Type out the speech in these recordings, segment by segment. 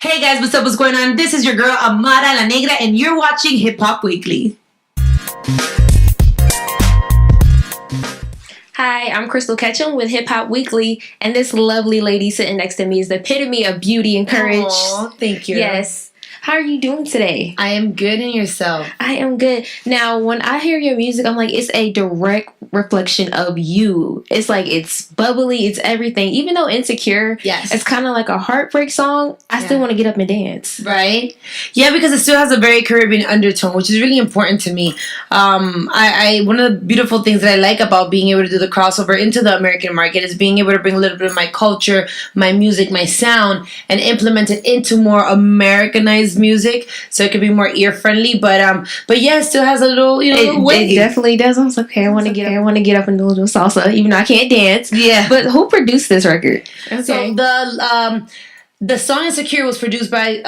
Hey guys, what's up? What's going on? This is your girl Amara La Negra, and you're watching Hip Hop Weekly. Hi, I'm Crystal Ketchum with Hip Hop Weekly, and this lovely lady sitting next to me is the epitome of beauty and courage. Oh, thank you. Yes. How are you doing today? I am good, and yourself? I am good. Now, when I hear your music, I'm like, it's a direct reflection of you. It's like, it's bubbly, it's everything. Even though Insecure, Yes, it's kind of like a heartbreak song, I still want to get up and dance. Right? Yeah, because it still has a very Caribbean undertone, which is really important to me. I one of the beautiful things that I like about being able to do the crossover into the American market is being able to bring a little bit of my culture, my music, my sound, and implement it into more Americanized music, so it can be more ear friendly. But yeah, it still has a little, little wave. It definitely does. I was like, okay, I want to get up and do a little salsa, even though I can't dance. Yeah. But who produced this record? Okay. So the song Insecure was produced by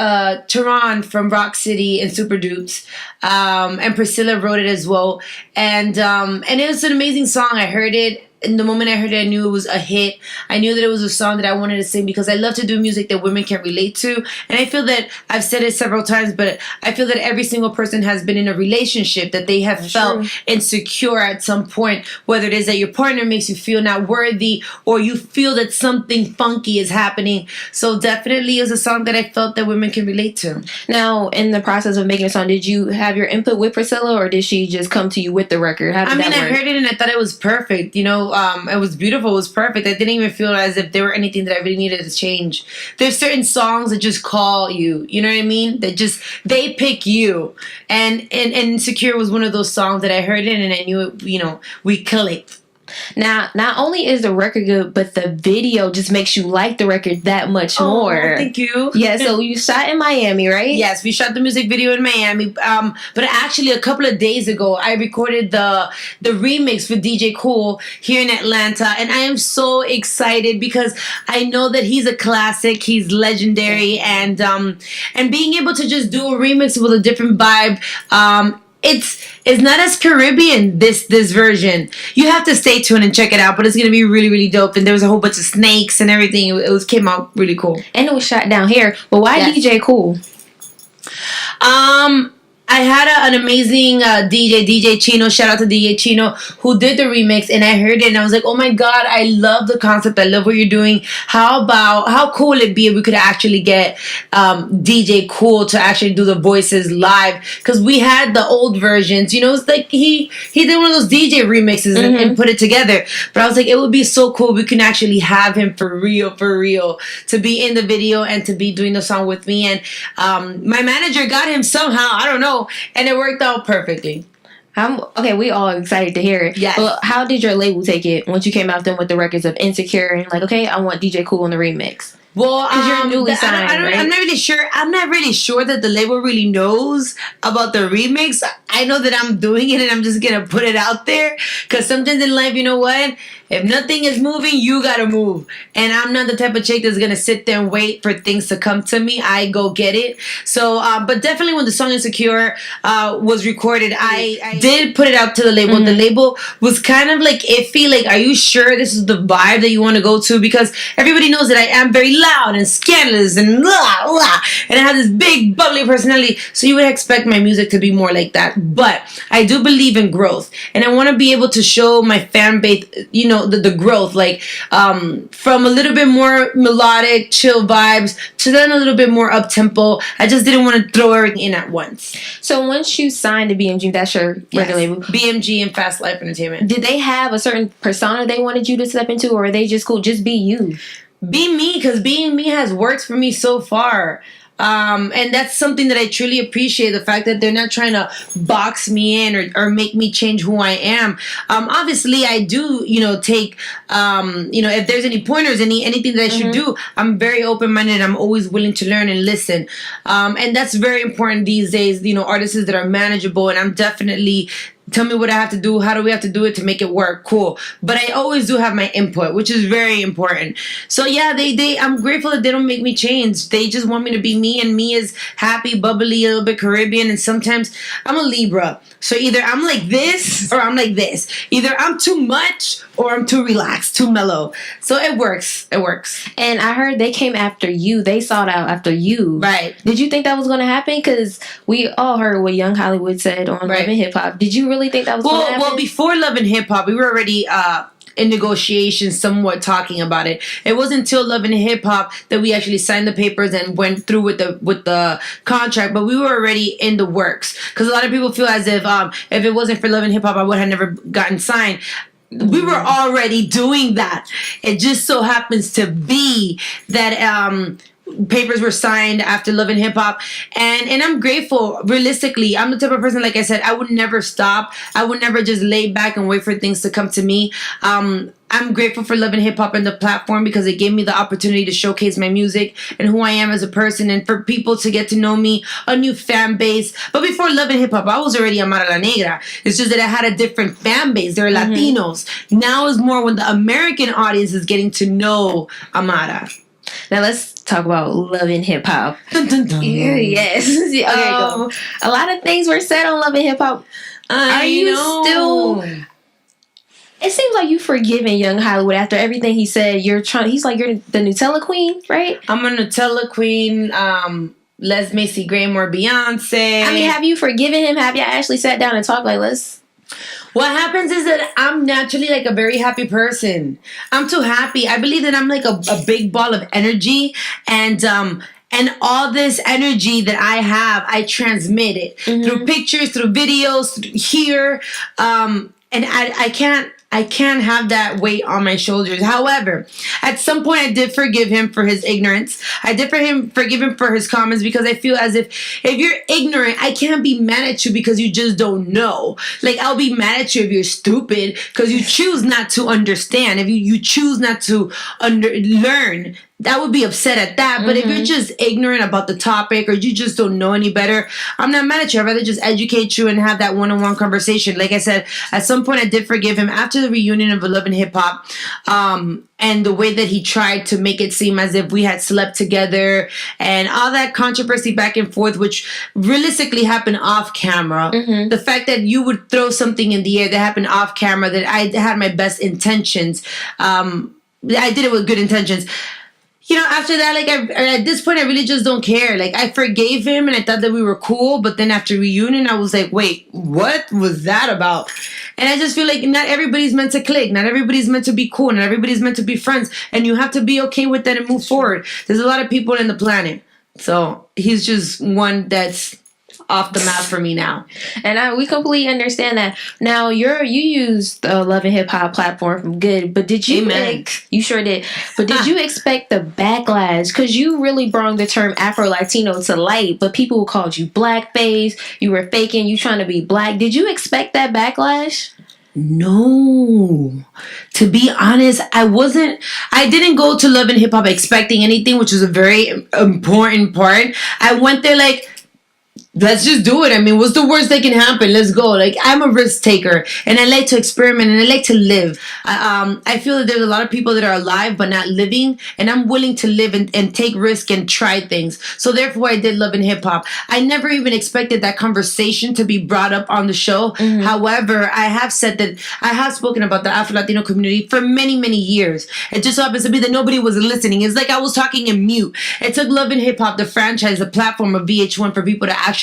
Tehran from Rock City and Super Dupes, and Priscilla wrote it as well. And it was an amazing song. I heard it. And the moment I heard it, I knew it was a hit. I knew that it was a song that I wanted to sing because I love to do music that women can relate to. And I feel that I've said it several times, but I feel that every single person has been in a relationship that they have felt insecure at some point, whether it is that your partner makes you feel not worthy or you feel that something funky is happening. So definitely is a song that I felt that women can relate to. Now, in the process of making a song, did you have your input with Priscilla, or did she just come to you with the record? How did that work? I heard it and I thought it was perfect. It was beautiful. It was perfect. I didn't even feel as if there were anything that I really needed to change. There's certain songs that just call you. You know what I mean? They pick you. And Insecure was one of those songs that I heard it and I knew it, we clicked. Now, not only is the record good, but the video just makes you like the record that much more. Thank you. Yeah, so you shot in Miami, right? Yes, we shot the music video in Miami. But actually, a couple of days ago, I recorded the remix with DJ Cool here in Atlanta, and I am so excited because I know that he's a classic. He's legendary, and being able to just do a remix with a different vibe. It's not as Caribbean, this version. You have to stay tuned and check it out, but it's gonna be really, really dope. And there was a whole bunch of snakes and everything. It came out really cool. And it was shot down here. But why DJ Cool? I had an amazing DJ Chino. Shout out to DJ Chino who did the remix, and I heard it and I was like, oh my god, I love the concept. I love what you're doing. How cool would it be if we could actually get DJ Cool to actually do the voices live? Because we had the old versions. It's like he did one of those DJ remixes and put it together. But I was like, it would be so cool if we can actually have him for real, to be in the video and to be doing the song with me. And my manager got him somehow. I don't know. And it worked out perfectly. We all excited to hear it. Yes. Well, how did your label take it once you came out then with the records of Insecure and like, okay, I want DJ Cool on the remix? Well, because you're newly signed, right? I'm not really sure. I'm not really sure that the label really knows about the remix. I know that I'm doing it and I'm just gonna put it out there. Because sometimes in life, you know what? If nothing is moving, you gotta move. And I'm not the type of chick that's gonna sit there and wait for things to come to me. I go get it. So, but definitely when the song Insecure was recorded, I did put it out to the label. Mm-hmm. The label was kind of like iffy. Like, are you sure this is the vibe that you want to go to? Because everybody knows that I am very loud and scandalous and blah, blah. And I have this big bubbly personality. So you would expect my music to be more like that. But I do believe in growth. And I want to be able to show my fan base, the growth, like from a little bit more melodic, chill vibes to then a little bit more up tempo. I just didn't want to throw everything in at once. So once you signed to BMG, that's your record label, BMG and Fast Life Entertainment. Did they have a certain persona they wanted you to step into, or are they just cool? Just be you. Be me, because being me has worked for me so far. And that's something that I truly appreciate, the fact that they're not trying to box me in or make me change who I am. Obviously, I do, take, if there's any pointers, anything that I should do, I'm very open-minded. I'm always willing to learn and listen. And that's very important these days, artists that are manageable. And I'm definitely tell me what I have to do. How do we have to do it to make it work? Cool. But I always do have my input, which is very important. So yeah, I'm grateful that they don't make me change. They just want me to be me, and me is happy, bubbly, a little bit Caribbean. And sometimes I'm a Libra. So either I'm like this or I'm like this. Either I'm too much or I'm too relaxed, too mellow. So it works. It works. And I heard they came after you. They sought out after you. Right. Did you think that was going to happen? Because we all heard what Young Hollywood said on Love and Hip Hop. Did you really think that was going to happen? Well, before Love and Hip Hop, we were already in negotiations, somewhat talking about it. It wasn't until Love and Hip Hop that we actually signed the papers and went through with the contract. But we were already in the works, because a lot of people feel as if it wasn't for Love and Hip Hop, I would have never gotten signed. We were already doing that. It just so happens to be that papers were signed after Love and Hip Hop, and I'm grateful. Realistically, I'm the type of person, like I said, I would never stop. I would never just lay back and wait for things to come to me. I'm grateful for Love and Hip Hop and the platform, because it gave me the opportunity to showcase my music and who I am as a person, and for people to get to know me, a new fan base. But before Love and Hip Hop, I was already Amara la Negra. It's just that I had a different fan base. They were Latinos. Now is more when the American audience is getting to know Amara. Now let's talk about Love and Hip Hop. Dun, dun, dun. Yes. Okay, go. A lot of things were said on Love and Hip Hop. Are you still? It seems like you've forgiven Young Hollywood after everything he said. He's like, you're the Nutella queen, right? I'm a Nutella queen. Les Macy Graham or Beyonce. I mean, have you forgiven him? Have you actually sat down and talked like, let's... What happens is that I'm naturally like a very happy person. I'm too happy. I believe that I'm like a big ball of energy, and all this energy that I have, I transmit it through pictures, through videos, through here, and I can't have that weight on my shoulders. However, at some point I did forgive him for his ignorance. I did forgive him for his comments, because I feel as if you're ignorant, I can't be mad at you because you just don't know. Like, I'll be mad at you if you're stupid because you choose not to understand. If you choose not to learn, I would be upset at that. But if you're just ignorant about the topic, or you just don't know any better, I'm not mad at you. I'd rather just educate you and have that one-on-one conversation. Like I said, at some point I did forgive him after the reunion of Love and Hip Hop, and the way that he tried to make it seem as if we had slept together, and all that controversy back and forth, which realistically happened off camera. The fact that you would throw something in the air that happened off camera, that I had my best intentions. I did it with good intentions. You know, after that, like, at this point, I really just don't care. Like, I forgave him, and I thought that we were cool. But then after reunion, I was like, wait, what was that about? And I just feel like not everybody's meant to click. Not everybody's meant to be cool. Not everybody's meant to be friends. And you have to be okay with that and move forward. There's a lot of people in the planet. So he's just one that's off the map for me now. And we completely understand that. Now, you used the Love and Hip Hop platform from good, but did you... Amen. You sure did. But did you expect the backlash? Because you really brought the term Afro-Latino to light, but people called you blackface, you were faking, you trying to be black. Did you expect that backlash? No. To be honest, I didn't go to Love and Hip Hop expecting anything, which is a very important part. I went there like, let's just do it. I mean, what's the worst that can happen? Let's go. Like, I'm a risk taker, and I like to experiment, and I like to live. I feel that there's a lot of people that are alive but not living, and I'm willing to live and take risk and try things. So therefore, I did Love and Hip Hop. I never even expected that conversation to be brought up on the show. However, I have said that I have spoken about the Afro-Latino community for many, many years. It just so happens to be that nobody was listening. It's like I was talking in mute. It took Love and Hip Hop, the franchise, the platform of VH1, for people to actually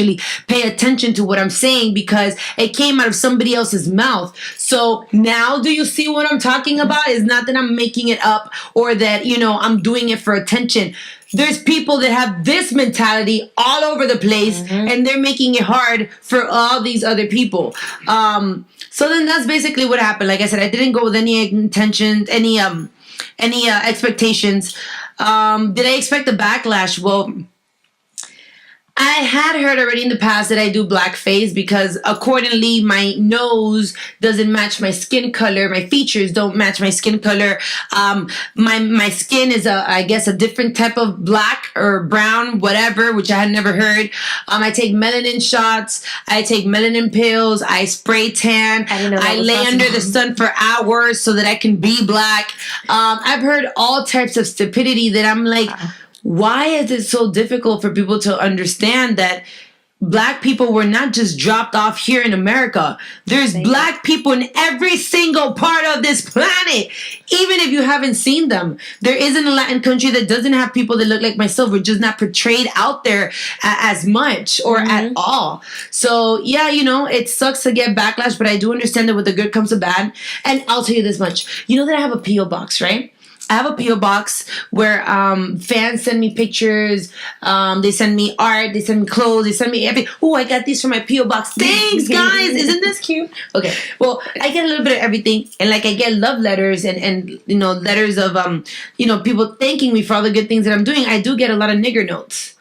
pay attention to what I'm saying, because it came out of somebody else's mouth. So now, do you see what I'm talking about? It's not that I'm making it up, or that, I'm doing it for attention. There's people that have this mentality all over the place, and they're making it hard for all these other people. So then that's basically what happened. Like I said, I didn't go with any intentions, any expectations. Did I expect the backlash? Well, I had heard already in the past that I do blackface because accordingly my nose doesn't match my skin color. My features don't match my skin color. My skin is I guess a different type of black or brown, whatever, which I had never heard. I take melanin shots. I take melanin pills. I spray tan. I lay under the sun for hours so that I can be black. I've heard all types of stupidity that I'm like, why is it so difficult for people to understand that black people were not just dropped off here in America? There's black people in every single part of this planet, even if you haven't seen them. There isn't a Latin country that doesn't have people that look like myself. We're just not portrayed out there as much or at all. So, yeah, it sucks to get backlash, but I do understand that with the good comes the bad. And I'll tell you this much. You know that I have a P.O. box, right? I have a P.O. box where fans send me pictures. They send me art. They send me clothes. They send me everything. Oh, I got these from my P.O. box. Thanks, guys. Isn't this cute? Okay. Well, I get a little bit of everything. And I get love letters and letters of, people thanking me for all the good things that I'm doing. I do get a lot of nigger notes.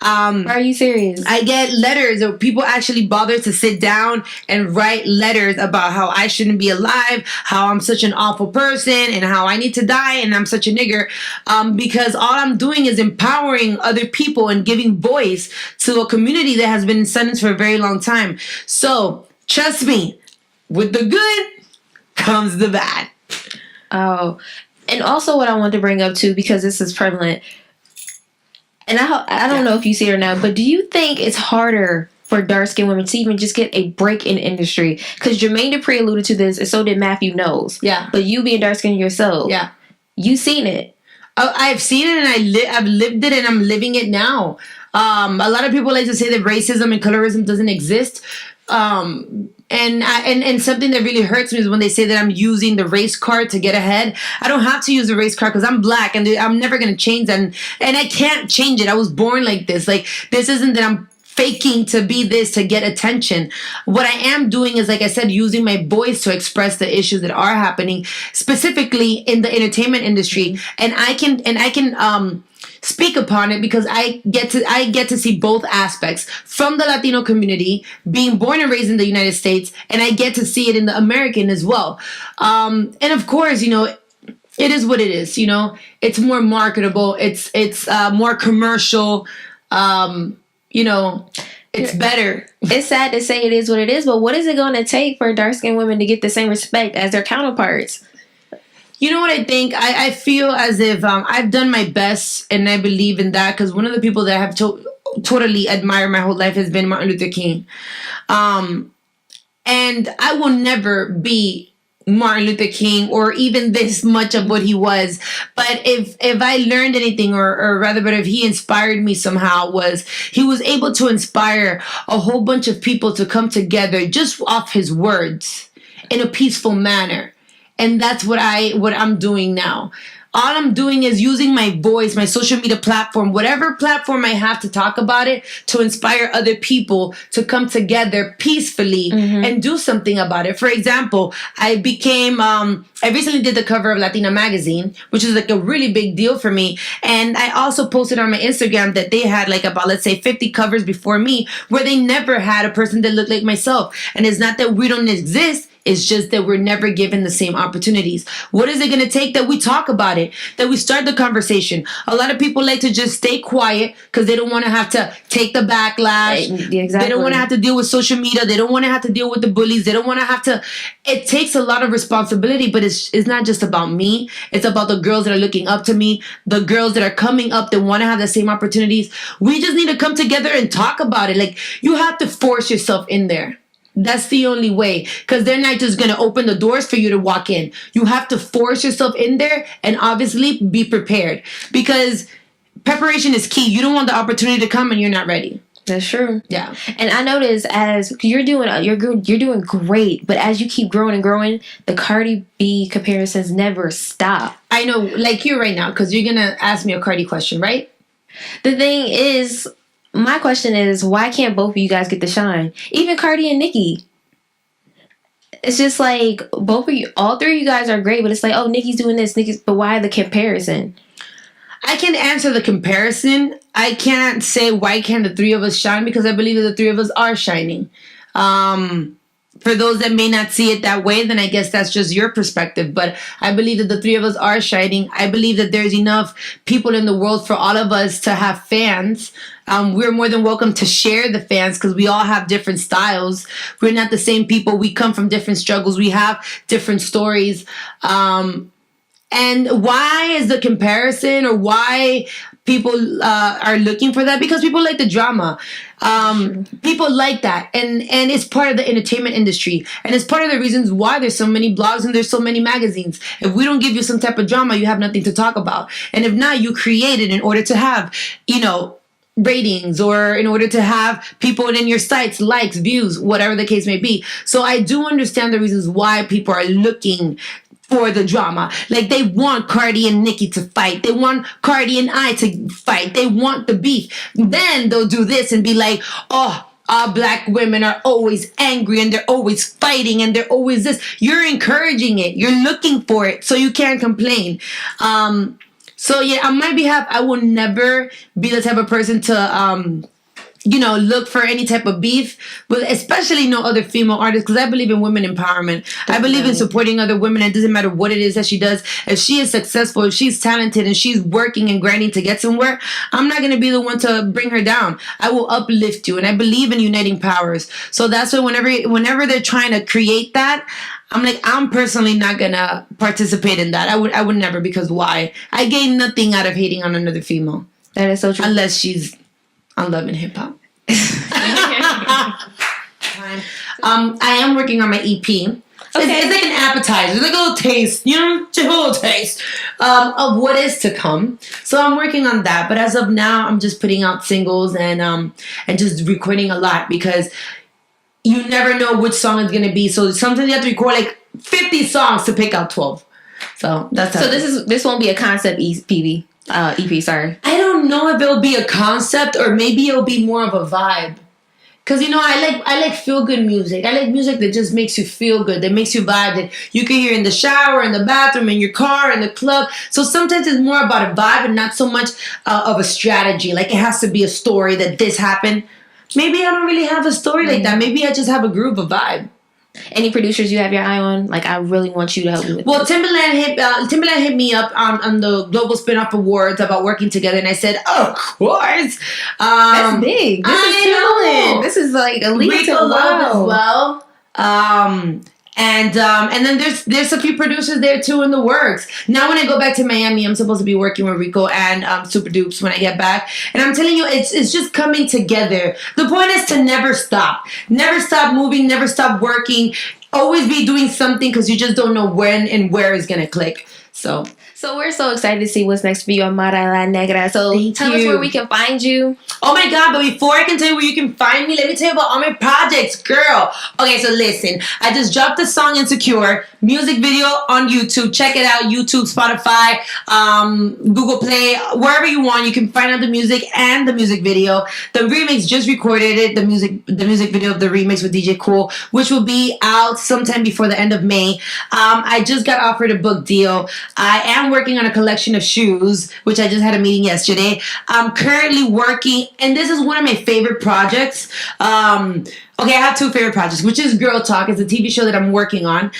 Are you serious? I get letters, or people actually bother to sit down and write letters about how I shouldn't be alive, how I'm such an awful person, and how I need to die, and I'm such a nigger, because all I'm doing is empowering other people and giving voice to a community that has been in silence for a very long time. So, trust me, with the good comes the bad. Oh, and also what I want to bring up too, because this is prevalent, and I don't know if you see it or not, but do you think it's harder for dark-skinned women to even just get a break in the industry? Because Jermaine Dupri alluded to this, and so did Matthew Knowles. Yeah. But you being dark-skinned yourself. Yeah. You seen it. I've seen it, and I've lived it, and I'm living it now. A lot of people like to say that racism and colorism doesn't exist. And something that really hurts me is when they say that I'm using the race card to get ahead. I don't have to use the race card because I'm black, and I'm never going to change that. And I can't change it. I was born like this. Like, this isn't that I'm faking to be this to get attention. What I am doing is, like I said, using my voice to express the issues that are happening, specifically in the entertainment industry. And I can speak upon it because I get to see both aspects from the Latino community, being born and raised in the United States, and I get to see it in the American as well. And of course, it is what it is. It's more marketable. It's more commercial. It's better. It's sad to say it is what it is, but what is it going to take for dark-skinned women to get the same respect as their counterparts? You know what I think? I feel as if I've done my best, and I believe in that, because one of the people that I have totally admired my whole life has been Martin Luther King. And I will never be Martin Luther King or even this much of what he was. But if I learned anything, or rather, but if he inspired me somehow, was he was able to inspire a whole bunch of people to come together just off his words in a peaceful manner. And that's what I'm doing now. All I'm doing is using my voice, my social media platform, whatever platform I have to talk about it, to inspire other people to come together peacefully and do something about it. For example, I recently did the cover of Latina Magazine, which is like a really big deal for me. And I also posted on my Instagram that they had like about, let's say, 50 covers before me, where they never had a person that looked like myself. And it's not that we don't exist. It's just that we're never given the same opportunities. What is it going to take that we talk about it, that we start the conversation? A lot of people like to just stay quiet because they don't want to have to take the backlash. Exactly. They don't want to have to deal with social media. They don't want to have to deal with the bullies. They don't want to have to. It takes a lot of responsibility, but it's not just about me. It's about the girls that are looking up to me, the girls that are coming up that want to have the same opportunities. We just need to come together and talk about it. Like, you have to force yourself in there. That's the only way, because they're not just going to open the doors for you to walk in. You have to force yourself in there and obviously be prepared, because preparation is key. You don't want the opportunity to come and you're not ready. That's true. Yeah. And I notice as you're doing great, but as you keep growing and growing, the Cardi B comparisons never stop. I know, like you right now, because you're going to ask me a Cardi question, right? The thing is, my question is, why can't both of you guys get the shine? Even Cardi and Nicki. It's just like, both of you, all three of you guys are great, but it's like, oh, Nicki's doing this, but why the comparison? I can answer the comparison. I can't say why can't the three of us shine, because I believe that the three of us are shining. For those that may not see it that way, then I guess that's just your perspective. But I believe that the three of us are shining. I believe that there's enough people in the world for all of us to have fans. We're more than welcome to share the fans, because we all have different styles. We're not the same people. We come from different struggles. We have different stories. And why is the comparison, or why people are looking for that? Because people like the drama. People like that, and it's part of the entertainment industry, and it's part of the reasons why there's so many blogs and there's so many magazines. If we don't give you some type of drama, you have nothing to talk about. And if not, you create it in order to have, ratings, or in order to have people in your sites, likes, views, whatever the case may be. So I do understand the reasons why people are looking for the drama. Like, they want Cardi and Nicki to fight. They want Cardi and I to fight. They want the beef. Then they'll do this and be like, oh, all black women are always angry and they're always fighting and they're always this. You're encouraging it. You're looking for it, so you can't complain. So yeah, on my behalf, I will never be the type of person to look for any type of beef, but especially no other female artists, because I believe in women empowerment. Definitely. I believe in supporting other women. It doesn't matter what it is that she does. If she is successful, if she's talented, and she's working and grinding to get somewhere, I'm not going to be the one to bring her down. I will uplift you, and I believe in uniting powers. So that's why whenever they're trying to create that, I'm personally not gonna participate in that. I would never, because why? I gain nothing out of hating on another female. That is so true. Unless she's on Love and Hip Hop. I am working on my EP. Okay. It's like an appetizer. It's like a little taste, just a little taste of what is to come. So I'm working on that. But as of now, I'm just putting out singles and just recording a lot, because you never know which song it's gonna be. So sometimes you have to record like 50 songs to pick out 12. So that's how. So this won't be a concept EP, sorry. I don't know if it'll be a concept, or maybe it'll be more of a vibe. Cause I like feel good music. I like music that just makes you feel good, that makes you vibe, that you can hear in the shower, in the bathroom, in your car, in the club. So sometimes it's more about a vibe and not so much of a strategy. Like, it has to be a story that this happened. Maybe I don't really have a story like that. Maybe I just have a groove, a vibe. Any producers you have your eye on? Like, I really want you to help me with this. Timbaland hit me up on the Global Spinoff Awards about working together, and I said, oh, of course. That's big. This is like a lead to Love as well. And then there's a few producers there too in the works. Now when I go back to Miami, I'm supposed to be working with Rico and Super Dupes when I get back. And I'm telling you, it's just coming together. The point is to never stop. Never stop moving, never stop working. Always be doing something, because you just don't know when and where it's going to click. So we're so excited to see what's next for you, Amara La Negra. So tell us where we can find you. Oh my God, but before I can tell you where you can find me, let me tell you about all my projects, girl. Okay, so listen, I just dropped the song Insecure, music video on YouTube. Check it out, YouTube, Spotify, Google Play, wherever you want. You can find out the music and the music video. The remix, just recorded it, the music video of the remix with DJ Cool, which will be out sometime before the end of May. I just got offered a book deal. I am working on a collection of shoes, which I just had a meeting yesterday. I'm currently working, and this is one of my favorite projects. Okay, I have two favorite projects, which is Girl Talk. It's a TV show that I'm working on.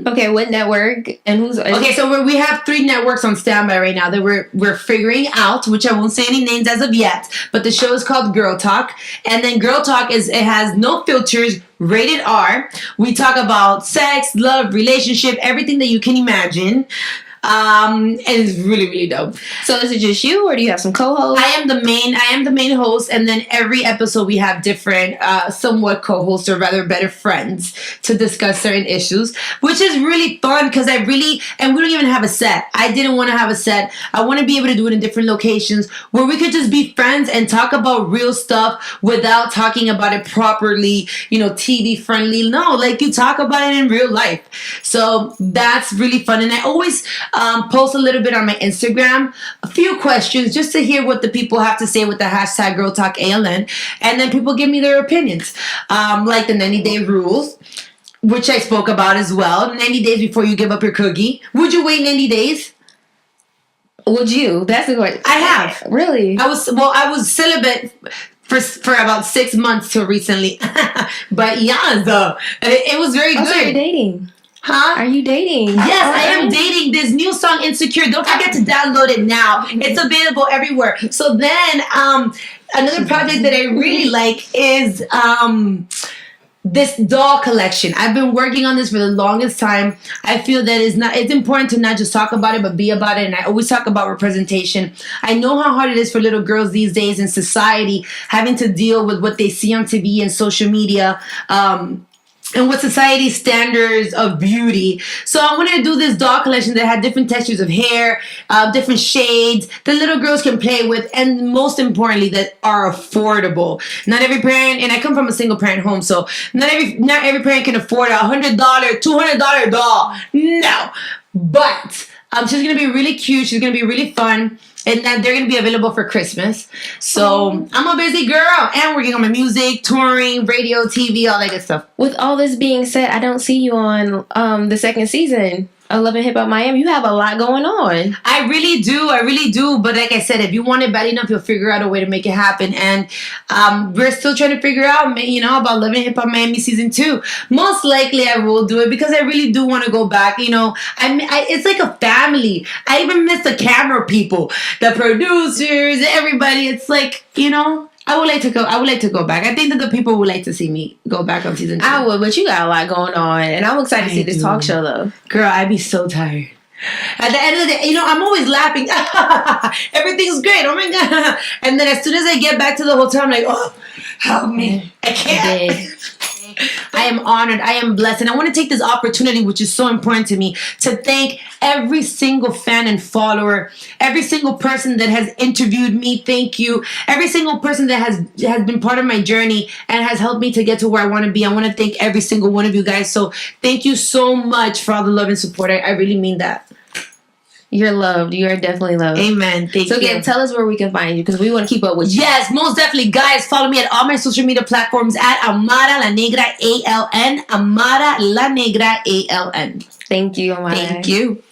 Okay, what network and who's? Okay, so we have 3 networks on standby right now that we're figuring out, which I won't say any names as of yet. But the show is called Girl Talk, and then Girl Talk it has no filters, rated R. We talk about sex, love, relationship, everything that you can imagine. And it's really, really dope. So is it just you, or do you have some co-hosts? I am the main host, and then every episode we have different, somewhat co-hosts, or rather better friends, to discuss certain issues, which is really fun, because and we don't even have a set. I didn't want to have a set. I want to be able to do it in different locations where we could just be friends and talk about real stuff without talking about it properly, TV friendly. No, like, you talk about it in real life. So that's really fun, and I always post a little bit on my Instagram, a few questions, just to hear what the people have to say with the hashtag GirlTalkALN, and then people give me their opinions, like the 90-day rules, which I spoke about as well. 90 days before you give up your cookie. Would you wait 90 days? Would you? That's the question. I have. Really? I was celibate for about 6 months till recently. But yeah, though it was very good. So you're dating? Huh? Are you dating? Yes, I am dating this new song, Insecure. Don't forget to download it now. It's available everywhere. So then, another project that I really like is this doll collection. I've been working on this for the longest time. I feel that it's important to not just talk about it, but be about it. And I always talk about representation. I know how hard it is for little girls these days in society, having to deal with what they see on TV and social media. And what society's standards of beauty. So I want to do this doll collection that had different textures of hair, different shades that little girls can play with, and most importantly, that are affordable. Not every parent, and I come from a single parent home, so not every parent can afford $100, $200 doll. No, but she's gonna be really cute. She's gonna be really fun. And that they're going to be available for Christmas. So I'm a busy girl and working on my music, touring, radio, TV, all that good stuff. With all this being said, I don't see you on the second season of Love and Hip Hop Miami. You have a lot going on. I really do. But like I said, if you want it bad enough, you'll figure out a way to make it happen. And we're still trying to figure out, about Love and Hip Hop Miami season 2. Most likely I will do it because I really do want to go back. It's like a family. I even miss the camera people, the producers, everybody. It's like, I would like to go back. I think that the people would like to see me go back on season 2. I would, but you got a lot going on, and I'm excited to see this talk show though. Girl, I'd be so tired. At the end of the day, I'm always laughing. Everything's great. Oh my God. And then as soon as I get back to the hotel, I'm like, oh, help me. I can't. I am honored. I am blessed. And I want to take this opportunity, which is so important to me, to thank every single fan and follower, every single person that has interviewed me. Thank you. Every single person that has been part of my journey and has helped me to get to where I want to be. I want to thank every single one of you guys. So thank you so much for all the love and support. I really mean that. You're loved. You are definitely loved. Amen. Thank you. So again, tell us where we can find you because we want to keep up with you. Yes, most definitely. Guys, follow me at all my social media platforms at Amara La Negra ALN. Amara La Negra ALN. Thank you, Amara. Thank you.